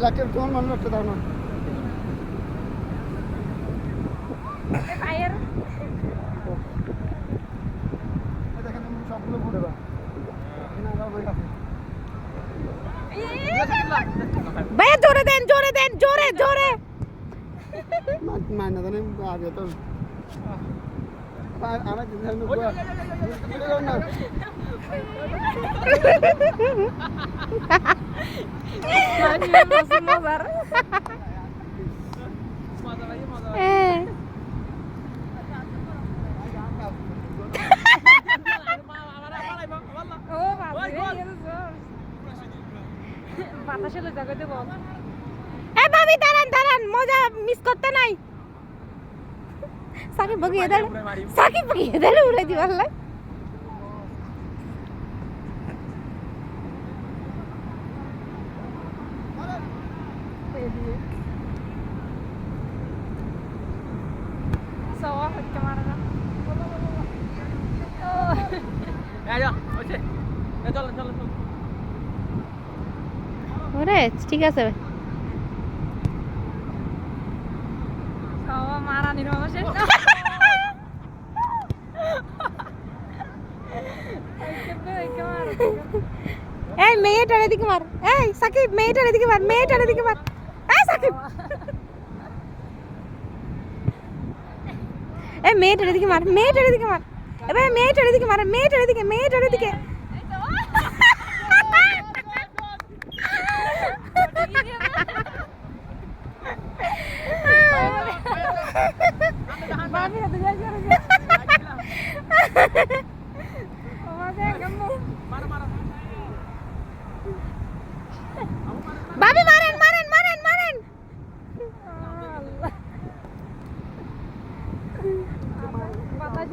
লাঠি তোমার মনে রাখতে দাও না দেখেন সবগুলো ঘুরে বা ভাইয়া জোরে দেন জোরে দেন জোরে জোরে মাইনা জানেন আগে তো আমার না বাতাসে লজ্জা করতে বল এই ভাবি দাঁড়ান দাঁড়ান মজা মিস করতে নাই সাকিব বগিয়ে দাঁড়ে উড়ে দিবার লাই সওয়া হচ্ছে মারা না চল ওরে ঠিক আছে সওয়া মারা নির্মাণ শেষ এই মেয়েটার এদিকে মার এই সাকিব মেয়েটার এদিকে মার এই সাকিব এই মেয়েটার এদিকে মার এবার মেয়েটার এদিকে ভাবি মারেন বাতাস